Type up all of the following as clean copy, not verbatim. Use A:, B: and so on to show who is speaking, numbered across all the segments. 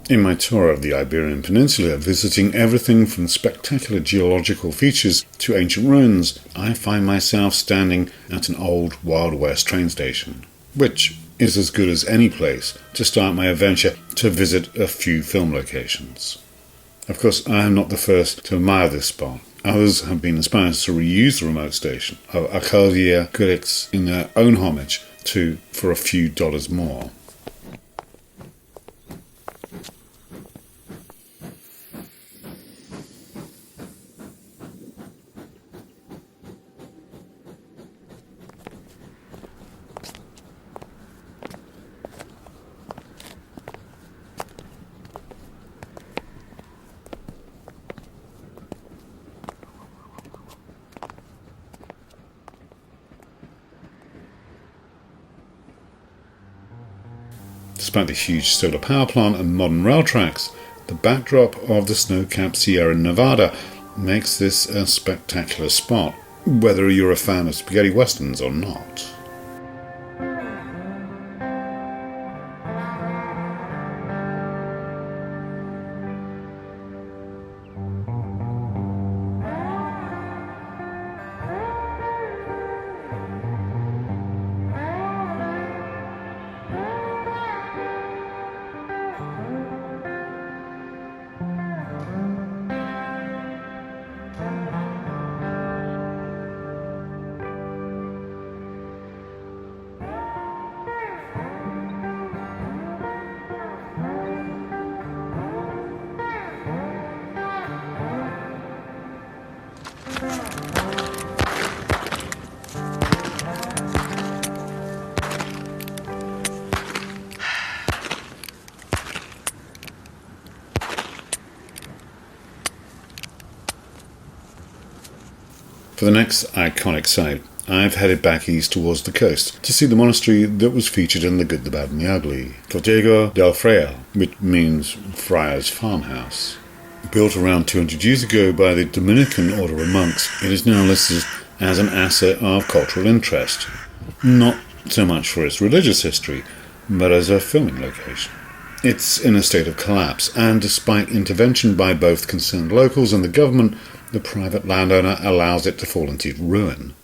A: In my tour of the Iberian Peninsula, visiting everything from spectacular geological features to ancient ruins, I find myself standing at an old Wild West train station, which is as good as any place to start my adventure to visit a few film locations. Of course, I am not the first to admire this spot. Others have been inspired to reuse the remote station of Alcaldia Guadix in their own homage for a few dollars more. Despite the huge solar power plant and modern rail tracks, the backdrop of the snow-capped Sierra Nevada makes this a spectacular spot, whether you're a fan of spaghetti westerns or not. For the next iconic site, I've headed back east towards the coast to see the monastery that was featured in The Good, the Bad and the Ugly, Cotego del Fraile, which means Friar's Farmhouse. Built around 200 years ago by the Dominican order of monks, it is now listed as an asset of cultural interest, not so much for its religious history, but as a filming location. It's in a state of collapse, and despite intervention by both concerned locals and the government, the private landowner allows it to fall into ruin.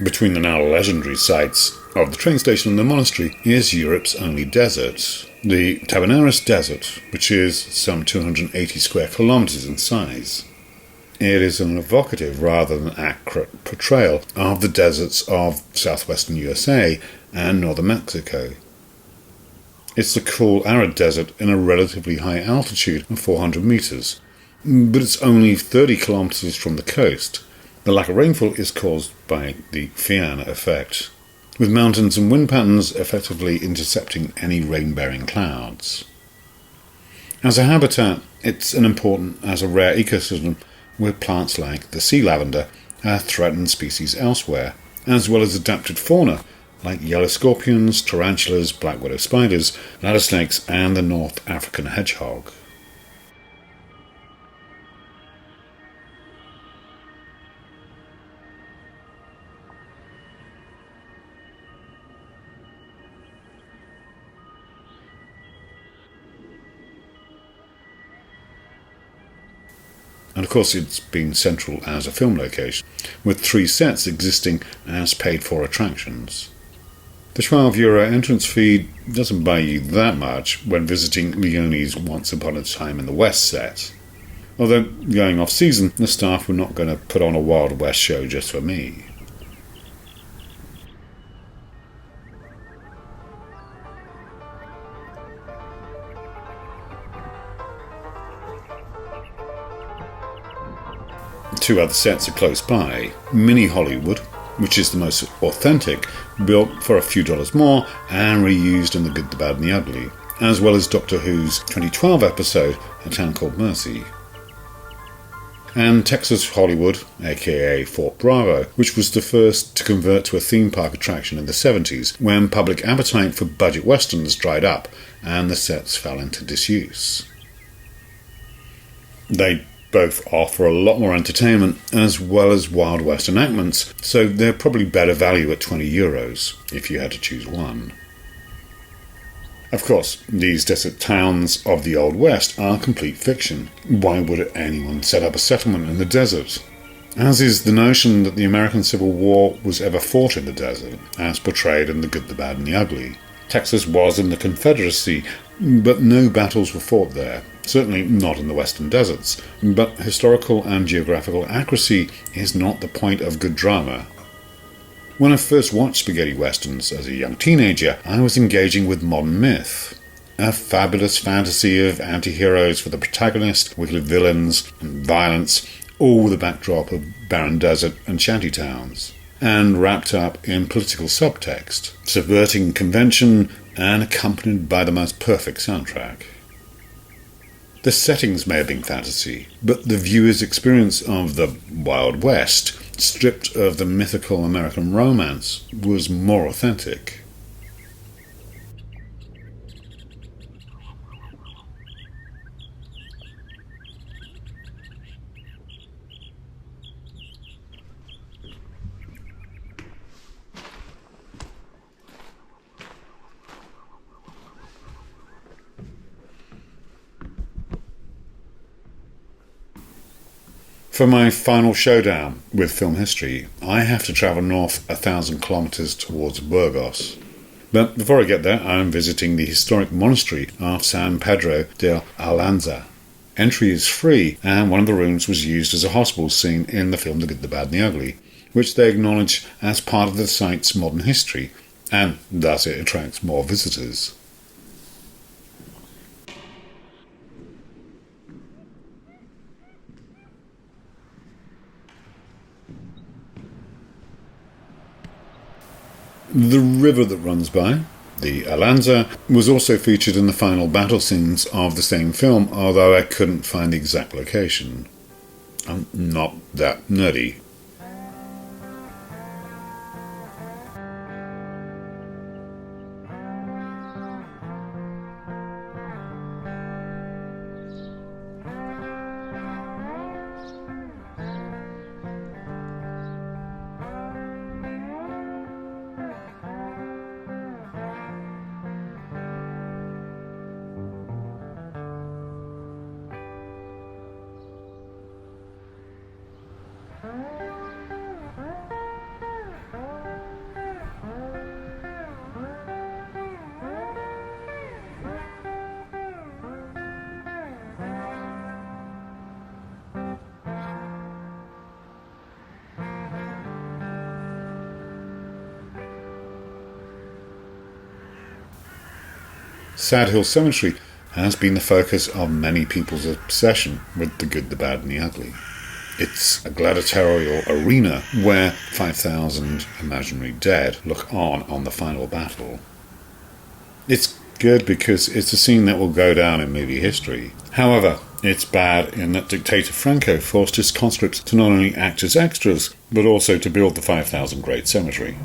A: Between the now legendary sites of the train station and the monastery is Europe's only desert, the Tabernaris Desert, which is some 280 square kilometres in size. It is an evocative rather than accurate portrayal of the deserts of southwestern USA and northern Mexico. It's the cool arid desert in a relatively high altitude of 400 metres, but it's only 30 kilometres from the coast. The lack of rainfall is caused by the Fian effect, with mountains and wind patterns effectively intercepting any rain-bearing clouds. As a habitat, it's an important as a rare ecosystem with plants like the sea lavender, a threatened species elsewhere, as well as adapted fauna like yellow scorpions, tarantulas, black widow spiders, ladder snakes, and the North African hedgehog. And of course it's been central as a film location, with 3 sets existing as paid-for attractions. The €12 entrance fee doesn't buy you that much when visiting Leone's Once Upon a Time in the West set. Although, going off-season, the staff were not going to put on a Wild West show just for me. Two other sets are close by. Mini Hollywood, which is the most authentic, built for a few dollars more and reused in The Good, the Bad and the Ugly, as well as Doctor Who's 2012 episode, A Town Called Mercy. And Texas Hollywood, aka Fort Bravo, which was the first to convert to a theme park attraction in the 70s, when public appetite for budget westerns dried up and the sets fell into disuse. They both offer a lot more entertainment as well as Wild West enactments, so they're probably better value at €20 if you had to choose one. Of course, these desert towns of the Old West are complete fiction. Why would anyone set up a settlement in the desert? As is the notion that the American Civil War was ever fought in the desert, as portrayed in The Good, the Bad and the Ugly. Texas was in the Confederacy, but no battles were fought there. Certainly not in the western deserts, but historical and geographical accuracy is not the point of good drama. When I first watched spaghetti westerns as a young teenager, I was engaging with modern myth. A fabulous fantasy of anti-heroes for the protagonist, wicked villains and violence, all with a backdrop of barren desert and shanty towns, and wrapped up in political subtext, subverting convention and accompanied by the most perfect soundtrack. The settings may have been fantasy, but the viewer's experience of the Wild West, stripped of the mythical American romance, was more authentic. For my final showdown with film history, I have to travel north 1,000 kilometres towards Burgos. But before I get there, I'm visiting the historic monastery of San Pedro de Almanza. Entry is free, and one of the rooms was used as a hospital scene in the film The Good, the Bad and the Ugly, which they acknowledge as part of the site's modern history, and thus it attracts more visitors. The river that runs by, the Almanza, was also featured in the final battle scenes of the same film, although I couldn't find the exact location. I'm not that nerdy. Hill Cemetery has been the focus of many people's obsession with the good, the bad and the ugly. It's a gladiatorial arena where 5,000 imaginary dead look on the final battle. It's good because it's a scene that will go down in movie history. However, it's bad in that dictator Franco forced his conscripts to not only act as extras, but also to build the 5,000 grade cemetery.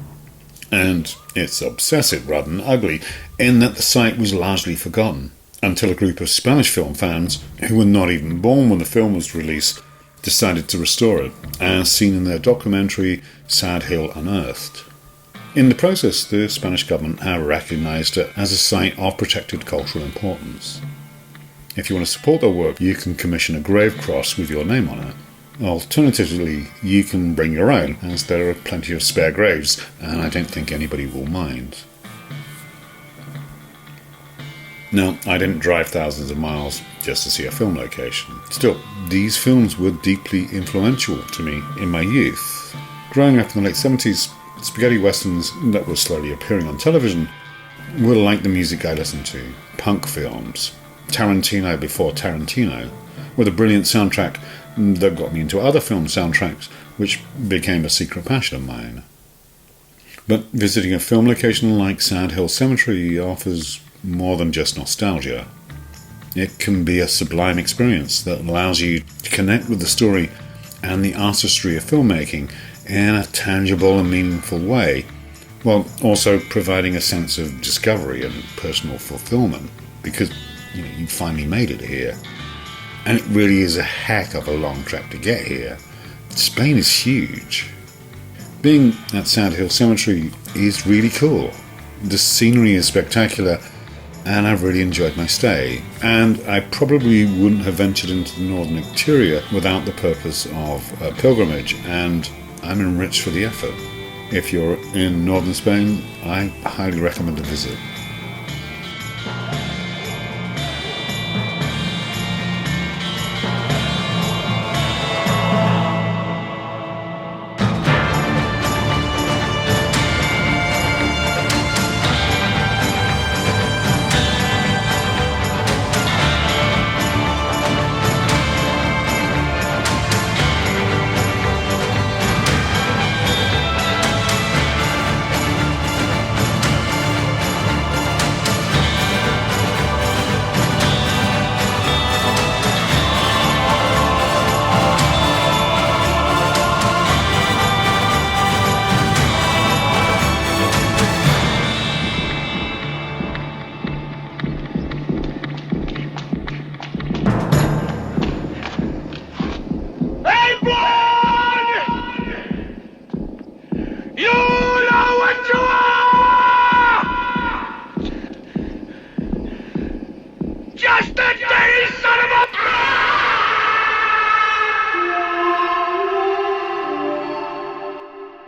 A: And it's obsessive rather than ugly in that the site was largely forgotten, until a group of Spanish film fans, who were not even born when the film was released, decided to restore it, as seen in their documentary Sad Hill Unearthed. In the process, the Spanish government have recognised it as a site of protected cultural importance. If you want to support their work, you can commission a grave cross with your name on it. Alternatively, you can bring your own, as there are plenty of spare graves, and I don't think anybody will mind. Now, I didn't drive thousands of miles just to see a film location. Still, these films were deeply influential to me in my youth. Growing up in the late 70s, spaghetti westerns that were slowly appearing on television were like the music I listened to. Punk films, Tarantino before Tarantino, with a brilliant soundtrack that got me into other film soundtracks, which became a secret passion of mine. But visiting a film location like Sad Hill Cemetery offers more than just nostalgia. It can be a sublime experience that allows you to connect with the story and the artistry of filmmaking in a tangible and meaningful way, while also providing a sense of discovery and personal fulfillment, because you finally made it here. And it really is a heck of a long trek to get here. Spain is huge. Being at Sad Hill Cemetery is really cool. The scenery is spectacular, and I've really enjoyed my stay. And I probably wouldn't have ventured into the northern interior without the purpose of a pilgrimage, and I'm enriched for the effort. If you're in northern Spain, I highly recommend a visit.
B: Justice!